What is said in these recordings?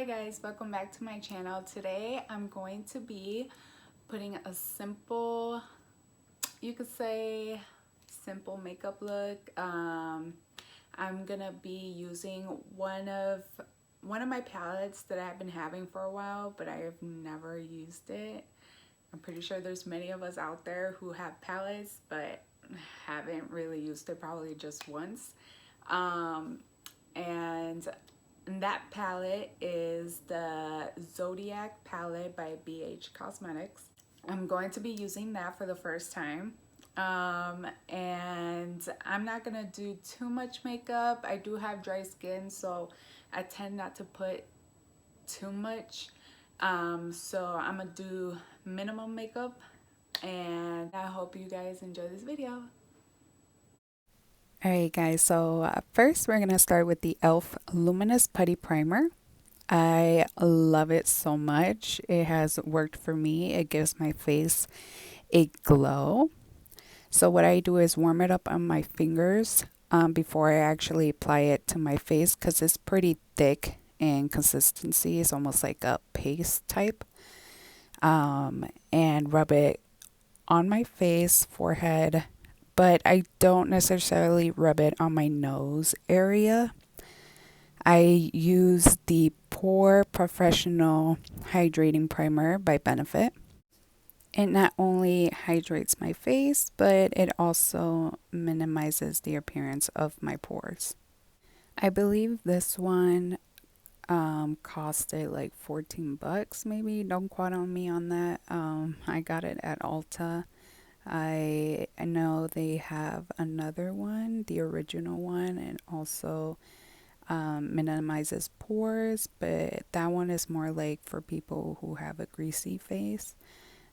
Hi guys, welcome back to my channel. Today I'm going to be putting a simple, you could say simple makeup look. I'm gonna be using one of my palettes that I've been having for a while, but I have never used it. I'm pretty sure there's many of us out there who have palettes but haven't really used it, probably just once. And that palette is the Zodiac Palette by BH Cosmetics. I'm going to be using that for the first time. And I'm not gonna do too much makeup. I do have dry skin, so I tend not to put too much. So I'm gonna do minimum makeup, and I hope you guys enjoy this video. Alright guys, so first we're going to start with the e.l.f. Luminous Putty Primer. I love it so much. It has worked for me. It gives my face a glow. So what I do is warm it up on my fingers before I actually apply it to my face because it's pretty thick in consistency. It's almost like a paste type. And rub it on my face, forehead, but I don't necessarily rub it on my nose area. I use the Pore Professional Hydrating Primer by Benefit. It not only hydrates my face, but it also minimizes the appearance of my pores. I believe this one costed like 14 bucks maybe. Don't quote on me on that. I got it at Ulta. I know they have another one, the original one, and also minimizes pores, but that one is more like for people who have a greasy face.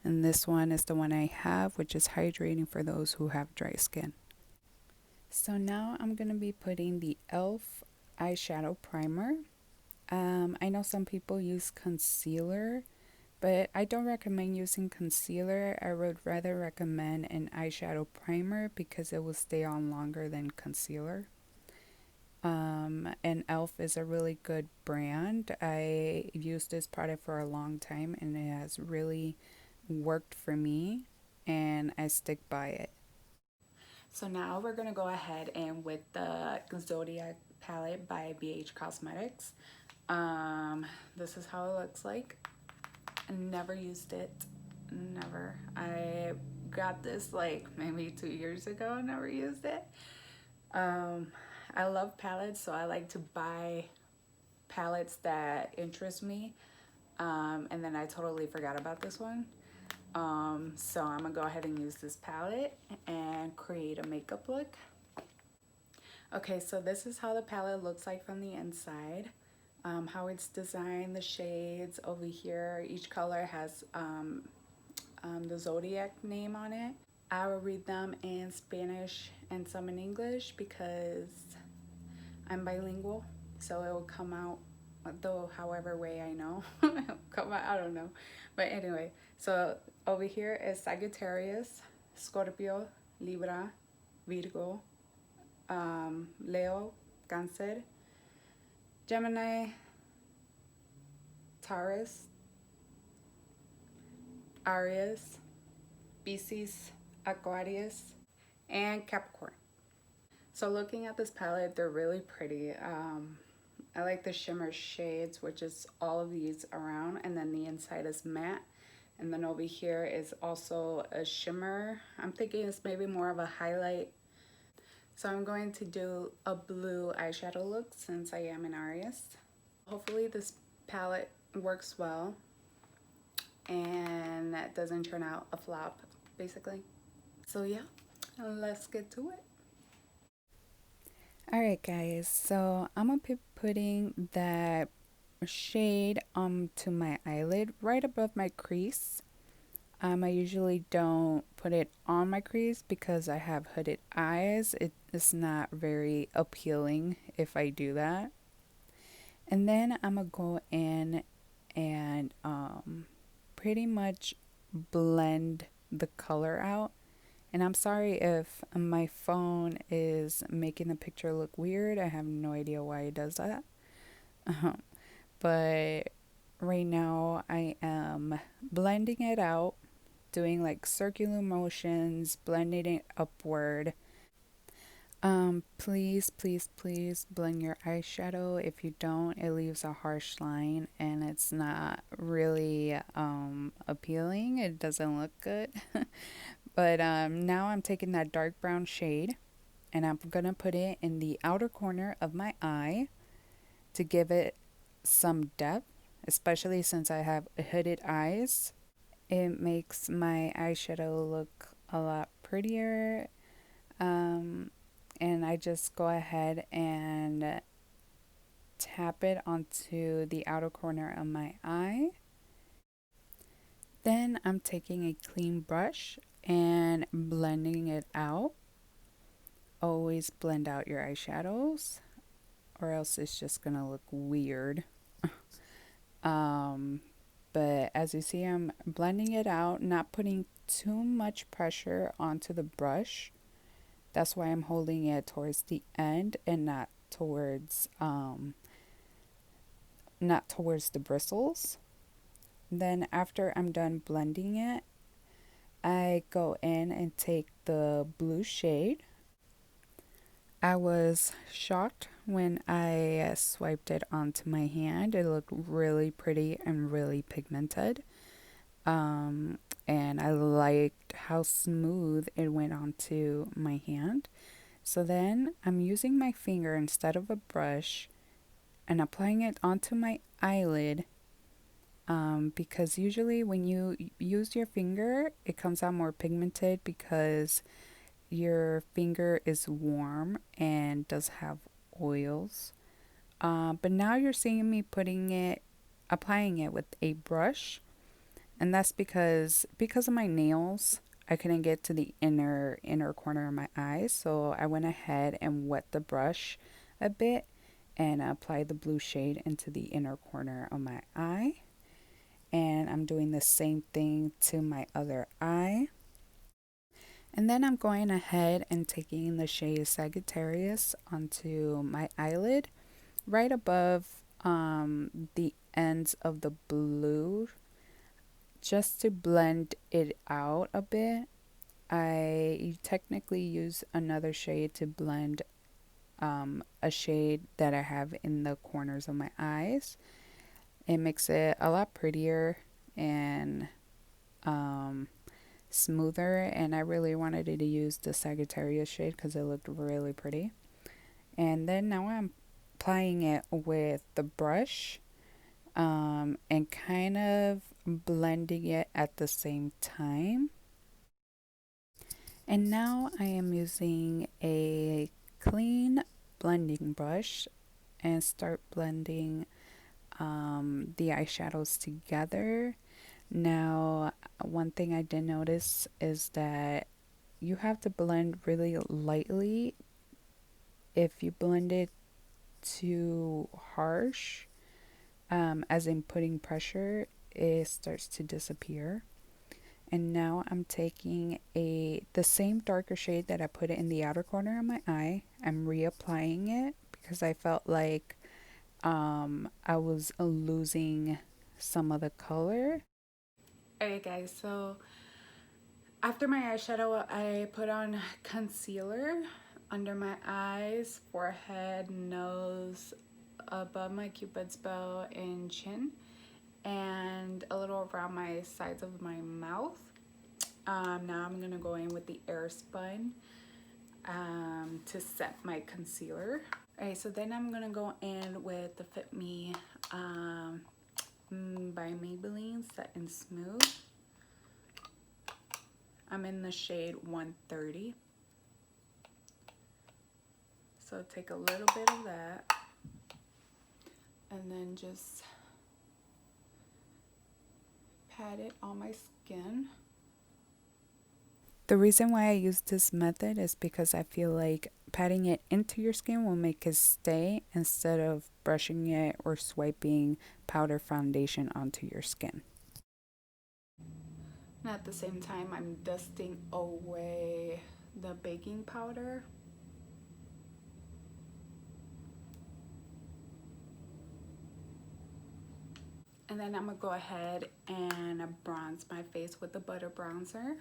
And this one is the one I have, which is hydrating for those who have dry skin. So now I'm going to be putting the e.l.f. eyeshadow primer. I know some people use concealer, but I don't recommend using concealer. I would rather recommend an eyeshadow primer because it will stay on longer than concealer. And e.l.f. is a really good brand. I used this product for a long time and it has really worked for me and I stick by it. So now we're gonna go ahead and with the Zodiac Palette by BH Cosmetics. This is how it looks like. I never used it, never. I got this like maybe 2 years ago, never used it. I love palettes, so I like to buy palettes that interest me. And then I totally forgot about this one. So I'm gonna go ahead and use this palette and create a makeup look. Okay, so this is how the palette looks like from the inside. How it's designed, the shades over here. Each color has the Zodiac name on it. I will read them in Spanish and some in English because I'm bilingual, so it will come out though however way I know. Come out, I don't know. But anyway, so over here is Sagittarius, Scorpio, Libra, Virgo, Leo, Cancer, Gemini, Taurus, Aries, Pisces, Aquarius, and Capricorn. So looking at this palette, they're really pretty. I like the shimmer shades, which is all of these around, and then the inside is matte. And then over here is also a shimmer. I'm thinking it's maybe more of a highlight. So I'm going to do a blue eyeshadow look since I am an artist. Hopefully this palette works well and that doesn't turn out a flop, basically. So yeah, let's get to it. Alright guys, so I'm going to be putting that shade onto my eyelid right above my crease. I usually don't put it on my crease because I have hooded eyes. It is not very appealing if I do that. And then I'm going to go in and pretty much blend the color out. And I'm sorry if my phone is making the picture look weird. I have no idea why it does that. but right now I am blending it out, doing like circular motions, blending it upward. Please, please, please blend your eyeshadow. If you don't, it leaves a harsh line and it's not really appealing. It doesn't look good. But now I'm taking that dark brown shade and I'm gonna put it in the outer corner of my eye to give it some depth, especially since I have hooded eyes. It makes my eyeshadow look a lot prettier. And I just go ahead and tap it onto the outer corner of my eye. Then I'm taking a clean brush and blending it out. Always blend out your eyeshadows or else it's just gonna look weird. But as you see, I'm blending it out, not putting too much pressure onto the brush. That's why I'm holding it towards the end and not towards the bristles. Then after I'm done blending it, I go in and take the blue shade. I was shocked when I swiped it onto my hand. It looked really pretty and really pigmented. And I liked how smooth it went onto my hand. So then I'm using my finger instead of a brush and applying it onto my eyelid, because usually when you use your finger, it comes out more pigmented because your finger is warm and does have oils. But now you're seeing me applying it with a brush, and that's because of my nails. I couldn't get to the inner corner of my eyes, so I went ahead and wet the brush a bit and applied the blue shade into the inner corner of my eye. And I'm doing the same thing to my other eye. And then I'm going ahead and taking the shade Sagittarius onto my eyelid right above the ends of the blue, just to blend it out a bit. I technically use another shade to blend a shade that I have in the corners of my eyes. It makes it a lot prettier and smoother, and I really wanted to use the Sagittarius shade because it looked really pretty. And then now I'm applying it with the brush, and kind of blending it at the same time. And now I am using a clean blending brush and start blending the eyeshadows together. Now, one thing I did notice is that you have to blend really lightly. If you blend it too harsh, as in putting pressure, it starts to disappear. And now I'm taking the same darker shade that I put it in the outer corner of my eye. I'm reapplying it because I felt like I was losing some of the color. Alright guys, so after my eyeshadow, I put on concealer under my eyes, forehead, nose, above my cupid's bow and chin, and a little around my sides of my mouth. Now I'm gonna go in with the Airspun to set my concealer. Alright, so then I'm gonna go in with the Fit Me by Maybelline Set and Smooth. I'm in the shade 130. So take a little bit of that and then just pat it on my skin. The reason why I use this method is because I feel like patting it into your skin will make it stay instead of brushing it or swiping powder foundation onto your skin. And at the same time, I'm dusting away the baking powder. And then I'm gonna go ahead and bronze my face with the butter bronzer.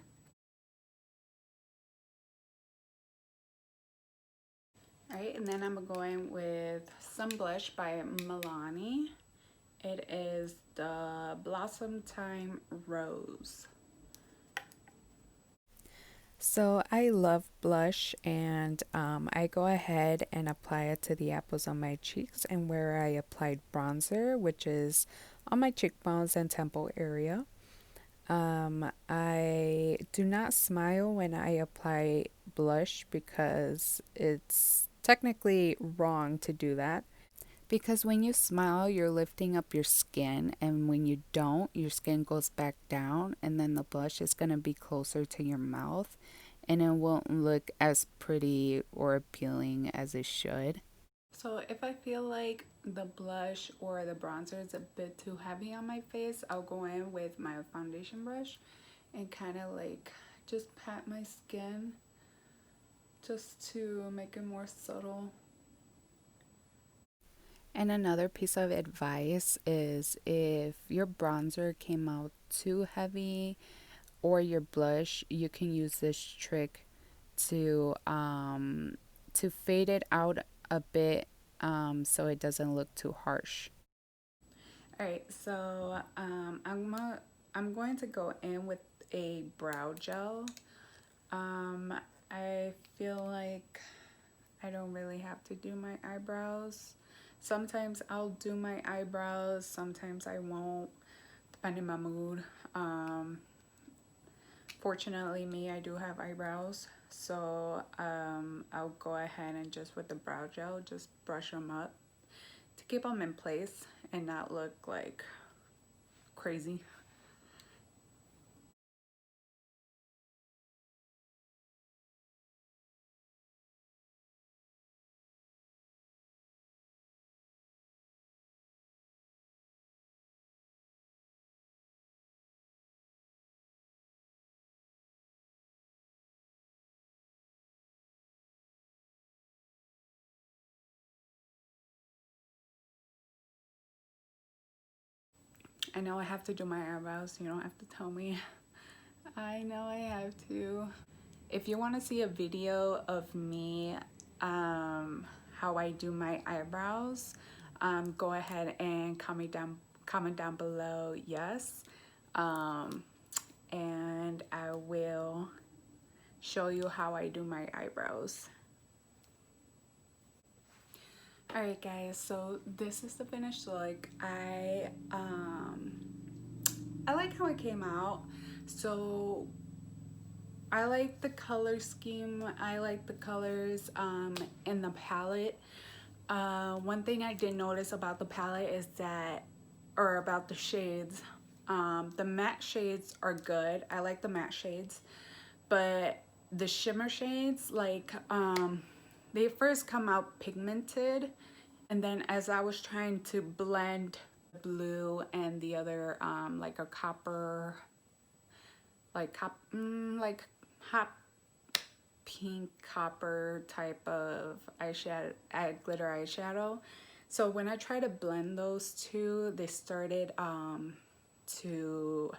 Alright, and then I'm going with some blush by Milani. It is the Blossom Time Rose. So I love blush, and I go ahead and apply it to the apples on my cheeks and where I applied bronzer, which is on my cheekbones and temple area. I do not smile when I apply blush because it's technically wrong to do that. Because when you smile, you're lifting up your skin, and when you don't, your skin goes back down, and then the blush is going to be closer to your mouth, and it won't look as pretty or appealing as it should. So if I feel like the blush or the bronzer is a bit too heavy on my face, I'll go in with my foundation brush and kind of like just pat my skin just to make it more subtle. And another piece of advice is if your bronzer came out too heavy or your blush, you can use this trick to fade it out a bit, so it doesn't look too harsh. All right, so I'm going to go in with a brow gel. I feel like I don't really have to do my eyebrows. Sometimes I'll do my eyebrows, sometimes I won't, depending on my mood. Fortunately, me, I do have eyebrows, so I'll go ahead and just with the brow gel, just brush them up to keep them in place and not look like crazy. I know I have to do my eyebrows, you don't have to tell me. I know I have to. If you want to see a video of me, how I do my eyebrows, go ahead and comment down below yes, and I will show you how I do my eyebrows. Alright guys, so this is the finished look. I like how it came out. So I like the color scheme. I like the colors in the palette. One thing I did notice about the palette is that, or about the shades, the matte shades are good. I like the matte shades, but the shimmer shades, like they first come out pigmented, and then as I was trying to blend blue and the other like a copper, like like hot pink copper type of eyeshadow, glitter eyeshadow. So when I tried to blend those two, they started to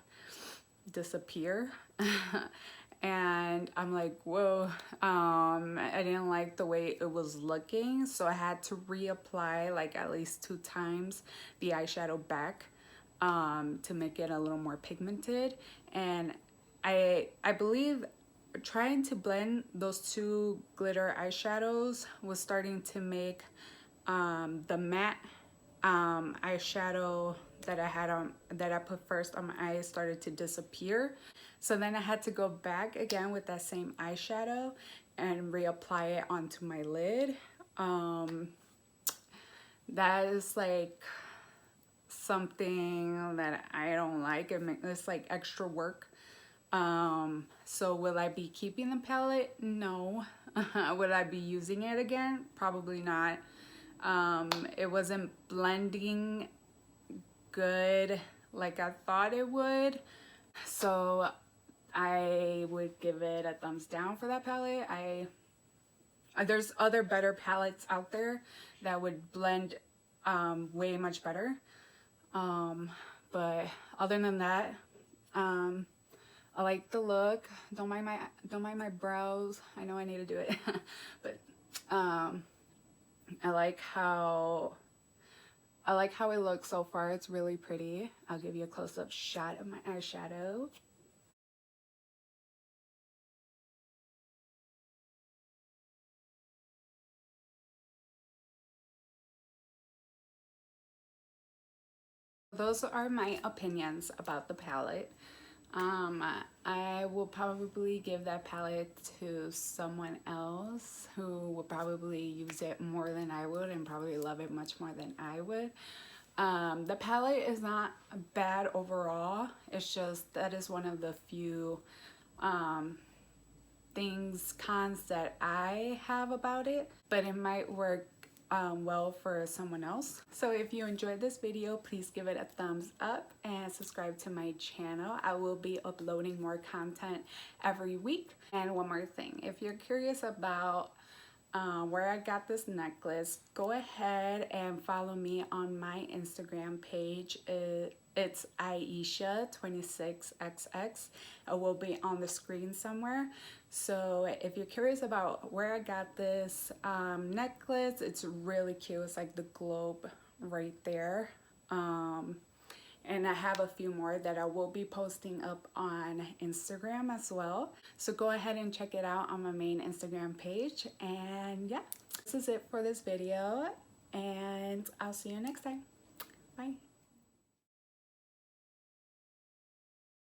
disappear. And I'm like, whoa, I didn't like the way it was looking, so I had to reapply like at least 2 times the eyeshadow back to make it a little more pigmented. And I believe trying to blend those 2 glitter eyeshadows was starting to make the matte eyeshadow that I had on, that I put first on my eyes, started to disappear. So then I had to go back again with that same eyeshadow and reapply it onto my lid. That is like something that I don't like. It's like extra work. So will I be keeping the palette? No. Would I be using it again? Probably not. It wasn't blending good like I thought it would. So I would give it a thumbs down for that palette. There's other better palettes out there that would blend way much better. But other than that, I like the look. Don't mind my brows. I know I need to do it. But I like how it looks so far. It's really pretty. I'll give you a close-up shot of my eyeshadow. Those are my opinions about the palette. I will probably give that palette to someone else who would probably use it more than I would and probably love it much more than I would. The palette is not bad overall. It's just that is one of the few cons that I have about it, but it might work well for someone else. So if you enjoyed this video, please give it a thumbs up and subscribe to my channel. I will be uploading more content every week. And one more thing, if you're curious about where I got this necklace, go ahead and follow me on my Instagram page. It's Aisha26XX. It will be on the screen somewhere. So if you're curious about where I got this necklace, it's really cute. It's like the globe right there. And I have a few more that I will be posting up on Instagram as well. So go ahead and check it out on my main Instagram page. And yeah, this is it for this video. And I'll see you next time. Bye.